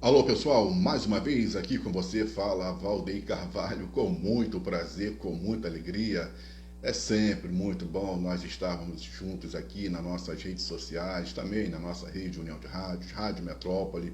Alô pessoal, mais uma vez aqui com você fala Valdeir Carvalho, com muito prazer, com muita alegria. É sempre muito bom nós estarmos juntos aqui nas nossas redes sociais, também na nossa rede União de Rádios, Rádio Metrópole,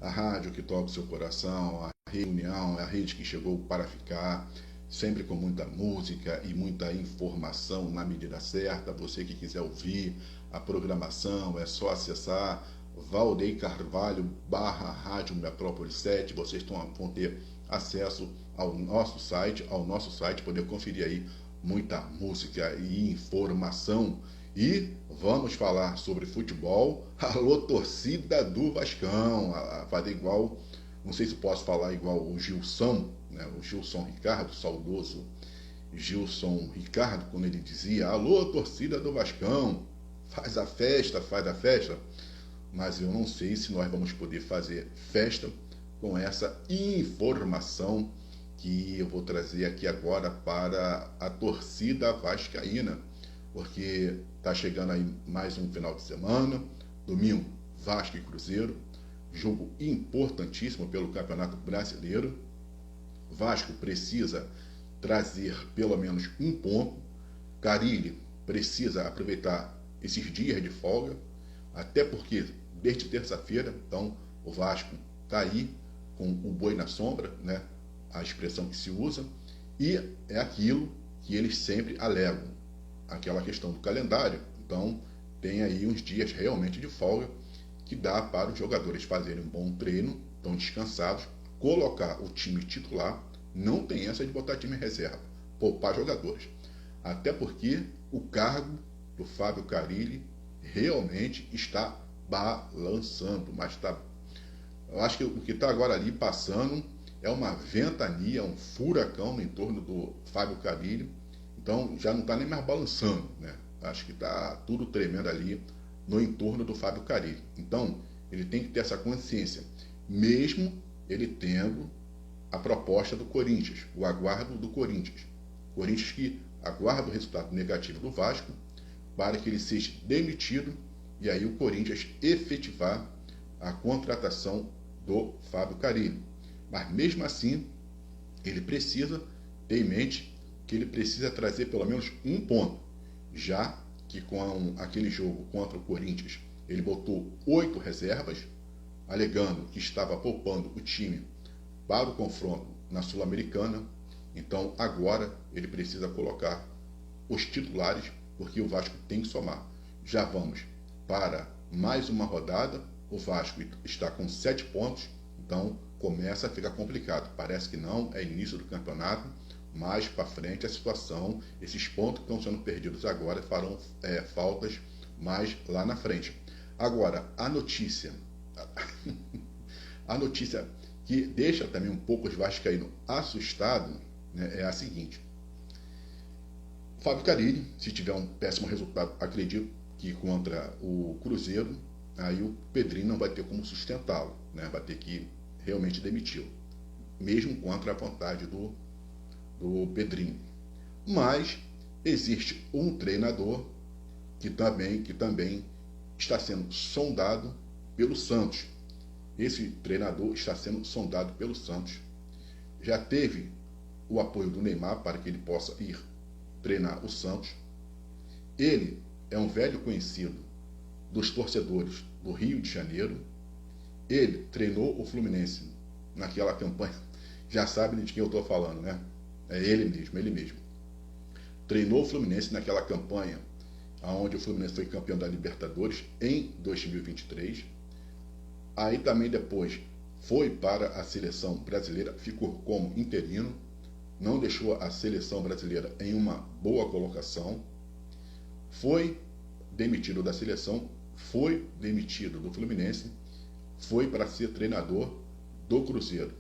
a rádio que toca o seu coração, a Rede União, a rede que chegou para ficar, sempre com muita música e muita informação na medida certa. Você que quiser ouvir a programação, é só acessar Valdeir Carvalho barra Rádio Metrópole 7. Vocês vão ter acesso ao nosso site, poder conferir aí muita música e informação. E vamos falar sobre futebol. Alô, torcida do Vascão. Fazer igual, não sei se posso falar igual o Gilson, né? O Gilson Ricardo, saudoso Gilson Ricardo, quando ele dizia: alô, torcida do Vascão, faz a festa, faz a festa. Mas eu não sei se nós vamos poder fazer festa com essa informação que eu vou trazer aqui agora para a torcida vascaína, porque está chegando aí mais um final de semana, domingo, Vasco e Cruzeiro, jogo importantíssimo pelo Campeonato Brasileiro. Vasco precisa trazer pelo menos um ponto, Carille precisa aproveitar esses dias de folga, até porque desde terça-feira, então o Vasco está aí com o boi na sombra, né? A expressão que se usa, e é aquilo que eles sempre alegam, aquela questão do calendário. Então tem aí uns dias realmente de folga que dá para os jogadores fazerem um bom treino, estão descansados, colocar o time titular, não tem essa de botar time em reserva, poupar jogadores. Até porque o cargo do Fábio Carille realmente está balançando, mas tá, eu acho que o que está agora ali passando é uma ventania, um furacão no entorno do Fábio Carille, então já não está nem mais balançando, né? Acho que está tudo tremendo ali no entorno do Fábio Carille. Então ele tem que ter essa consciência, mesmo ele tendo a proposta do Corinthians, o aguardo do Corinthians. Corinthians que aguarda o resultado negativo do Vasco para que ele seja demitido e aí o Corinthians efetivar a contratação do Fábio Carille. Mas mesmo assim, ele precisa ter em mente que ele precisa trazer pelo menos um ponto, já que com aquele jogo contra o Corinthians ele botou 8 reservas, alegando que estava poupando o time para o confronto na Sul-Americana. Então agora ele precisa colocar os titulares, porque o Vasco tem que somar. Já vamos para mais uma rodada, o Vasco está com 7 pontos, então começa a ficar complicado. Parece que não, é início do campeonato, mais para frente a situação, esses pontos que estão sendo perdidos agora farão faltas mais lá na frente. Agora, a notícia a notícia que deixa também um pouco os vascaínos assustados, né, é a seguinte: Fábio Carille, se tiver um péssimo resultado, acredito que contra o Cruzeiro, aí o Pedrinho não vai ter como sustentá-lo, né? Vai ter que realmente demiti-lo, mesmo contra a vontade do Pedrinho. Mas existe um treinador que também está sendo sondado pelo Santos. Esse treinador está sendo sondado pelo Santos. Já teve o apoio do Neymar para que ele possa ir treinar o Santos. Ele é um velho conhecido dos torcedores do Rio de Janeiro. Ele treinou o Fluminense naquela campanha. Já sabe de quem eu estou falando, né? É ele mesmo, ele mesmo. Treinou o Fluminense naquela campanha onde o Fluminense foi campeão da Libertadores em 2023. Aí também depois foi para a seleção brasileira, ficou como interino, não deixou a seleção brasileira em uma boa colocação, foi demitido da seleção, foi demitido do Fluminense, foi para ser treinador do Cruzeiro.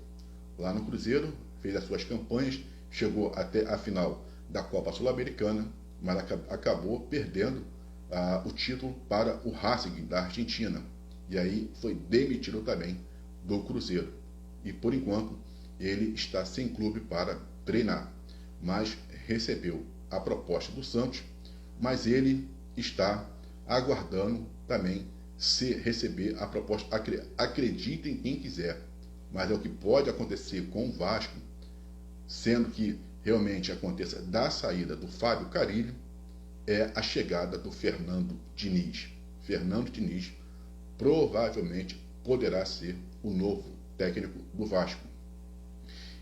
Lá no Cruzeiro, fez as suas campanhas, chegou até a final da Copa Sul-Americana, mas acabou perdendo o título para o Racing da Argentina. E aí foi demitido também do Cruzeiro. E por enquanto ele está sem clube para treinar, mas recebeu a proposta do Santos, mas ele está aguardando também se receber a proposta. Acreditem quem quiser, mas é o que pode acontecer com o Vasco, sendo que realmente aconteça da saída do Fábio Carille, é a chegada do Fernando Diniz. Fernando Diniz provavelmente poderá ser o novo técnico do Vasco.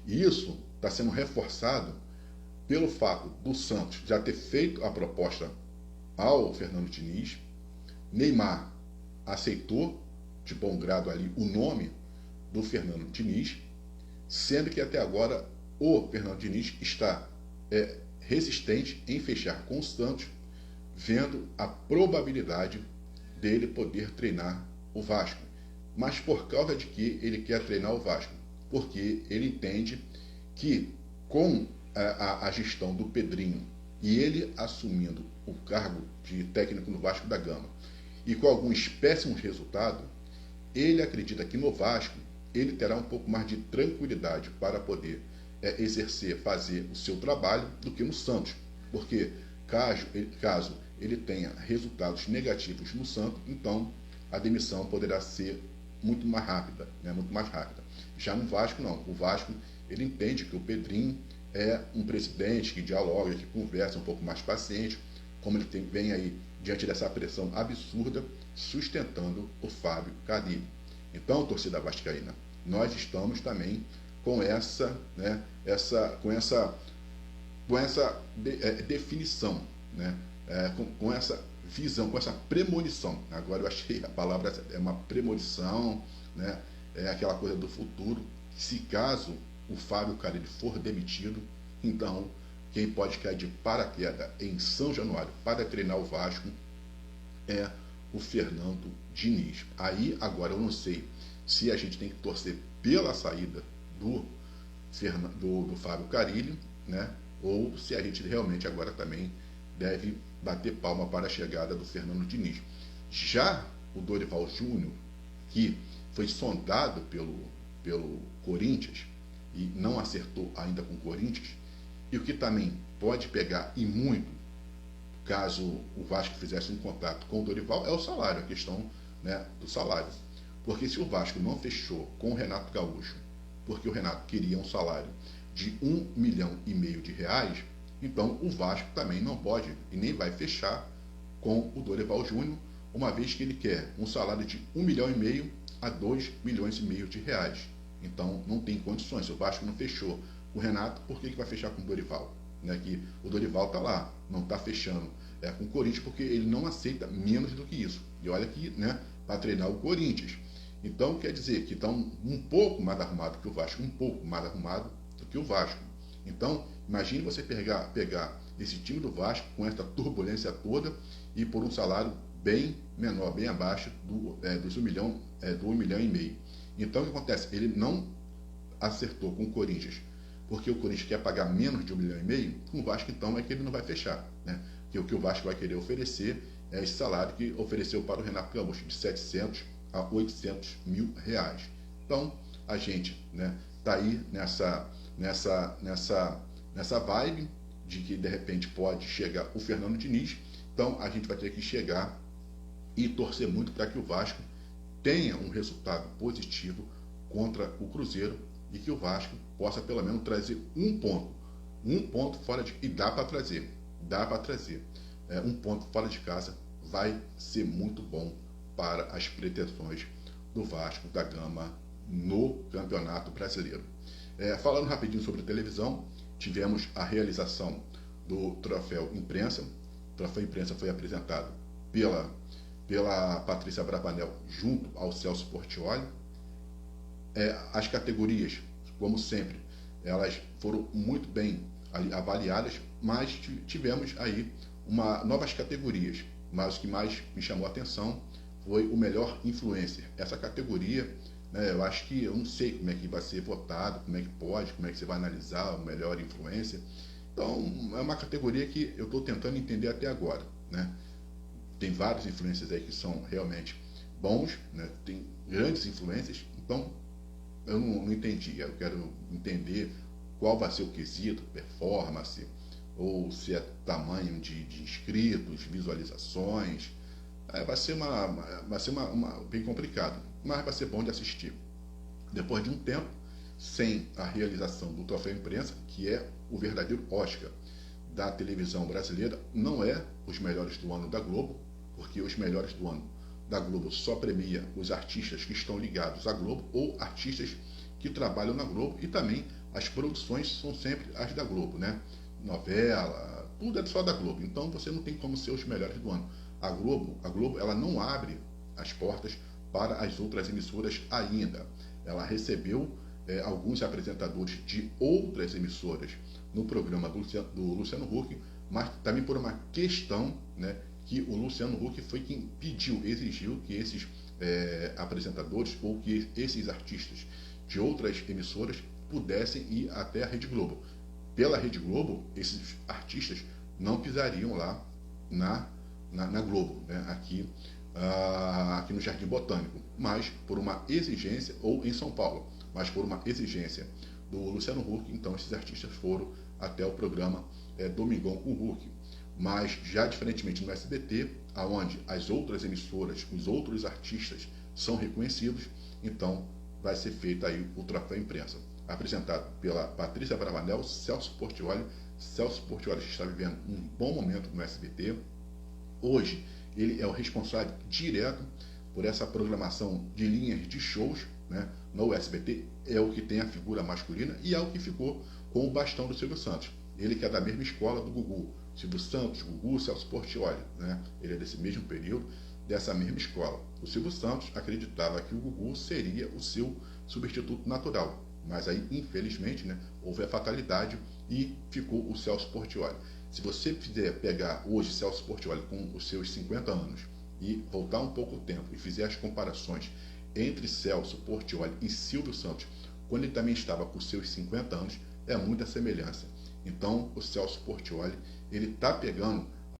E isso está sendo reforçado pelo fato do Santos já ter feito a proposta ao Fernando Diniz. Neymar aceitou de bom grado ali o nome do Fernando Diniz, sendo que até agora o Fernando Diniz está resistente em fechar com o Santos, vendo a probabilidade dele poder treinar o Vasco. Mas por causa de que ele quer treinar o Vasco? Porque ele entende que com a gestão do Pedrinho e ele assumindo o cargo de técnico no Vasco da Gama e com alguns péssimos resultados, ele acredita que no Vasco ele terá um pouco mais de tranquilidade para poder exercer, fazer o seu trabalho do que no Santos. Porque caso ele tenha resultados negativos no Santos, então a demissão poderá ser muito mais rápida, né? Muito mais rápida. Já no Vasco, não. O Vasco, ele entende que o Pedrinho é um presidente que dialoga, que conversa, um pouco mais paciente, como ele vem aí diante dessa pressão absurda, sustentando o Fábio Carille. Então, torcida vascaína, nós estamos também com essa definição, né? Com essa visão, com essa premonição. Agora eu achei a palavra é uma premonição, né? É aquela coisa do futuro. Se caso o Fábio Carille for demitido, então quem pode cair de paraquedas em São Januário para treinar o Vasco é o Fernando Diniz. Aí agora eu não sei se a gente tem que torcer pela saída do Fábio Carille, né? Ou se a gente realmente agora também deve bater palma para a chegada do Fernando Diniz. Já o Dorival Júnior, que foi sondado pelo Corinthians e não acertou ainda com o Corinthians, e o que também pode pegar e muito, caso o Vasco fizesse um contato com o Dorival, é o salário, a questão, né, do salário. Porque se o Vasco não fechou com o Renato Gaúcho, porque o Renato queria um salário de R$1,5 milhão de reais, então o Vasco também não pode e nem vai fechar com o Dorival Júnior, uma vez que ele quer um salário de R$1,5 milhão a R$2,5 milhões de reais. Então não tem condições. Se o Vasco não fechou com o Renato, por que vai fechar com o Dorival? Né, que o Dorival está lá, não está fechando com o Corinthians, porque ele não aceita menos do que isso. E olha que, né, para treinar o Corinthians. Então quer dizer que está um pouco mais arrumado que o Vasco, um pouco mais arrumado do que o Vasco. Então imagine você pegar esse time do Vasco com essa turbulência toda e por um salário bem menor, bem abaixo dos 1 milhão, do 1,5 milhão. Então o que acontece? Ele não acertou com o Corinthians, porque o Corinthians quer pagar menos de 1,5 milhão, com o Vasco então é que ele não vai fechar, né? Que o que o Vasco vai querer oferecer é esse salário que ofereceu para o Renato Gaúcho, de 700 a 800 mil reais. Então a gente, né, tá aí nessa vibe de que de repente pode chegar o Fernando Diniz. Então a gente vai ter que chegar e torcer muito para que o Vasco tenha um resultado positivo contra o Cruzeiro e que o Vasco possa pelo menos trazer um ponto fora de... E dá para trazer. Um ponto fora de casa vai ser muito bom para as pretensões do Vasco da Gama no Campeonato Brasileiro. Falando rapidinho sobre televisão, tivemos a realização do Troféu Imprensa. O Troféu Imprensa foi apresentado pela Patrícia Bravanel junto ao Celso Portiolli. As categorias, como sempre, elas foram muito bem avaliadas, mas tivemos aí novas categorias. Mas o que mais me chamou a atenção foi o melhor influencer. Essa categoria, né, eu acho que eu não sei como é que vai ser votado, como é que você vai analisar o melhor influencer. Então, é uma categoria que eu estou tentando entender até agora, né? Tem vários influencers aí que são realmente bons, né? Tem grandes influencers, então eu não entendi. Eu quero entender qual vai ser o quesito, performance, ou se é tamanho de inscritos, visualizações. vai ser bem complicado, mas vai ser bom de assistir. Depois de um tempo, sem a realização do Troféu Imprensa, que é o verdadeiro Oscar da televisão brasileira, não é os melhores do ano da Globo, porque os melhores do ano da Globo só premia os artistas que estão ligados à Globo ou artistas que trabalham na Globo, e também as produções são sempre as da Globo, né? Novela, tudo é só da Globo, então você não tem como ser os melhores do ano. A Globo ela não abre as portas para as outras emissoras ainda. Ela recebeu alguns apresentadores de outras emissoras no programa do Luciano Huck, mas também por uma questão, né, que o Luciano Huck foi quem exigiu que esses apresentadores ou que esses artistas de outras emissoras pudessem ir até a Rede Globo. Pela Rede Globo, esses artistas não pisariam lá na Globo, né, aqui no Jardim Botânico, mas por uma exigência, ou em São Paulo, mas por uma exigência do Luciano Huck, então esses artistas foram até o programa Domingão com o Huck. Mas já diferentemente no SBT, aonde as outras emissoras, os outros artistas são reconhecidos, então vai ser feito aí o Troféu Imprensa, apresentado pela Patrícia Bravanel, Celso Portiolli. Celso Portiolli está vivendo um bom momento no SBT. Hoje ele é o responsável direto por essa programação de linhas de shows, né, no SBT. É o que tem a figura masculina e é o que ficou com o bastão do Silvio Santos. Ele que é da mesma escola do Gugu. Silvio Santos, Gugu, Celso Portiolli, né? Ele é desse mesmo período, dessa mesma escola. O Silvio Santos acreditava que o Gugu seria o seu substituto natural, mas aí, infelizmente, né, houve a fatalidade e ficou o Celso Portiolli. Se você fizer pegar hoje Celso Portiolli com os seus 50 anos e voltar um pouco o tempo e fizer as comparações entre Celso Portiolli e Silvio Santos, quando ele também estava com os seus 50 anos, é muita semelhança. Então, o Celso Portiolli, ele está pegando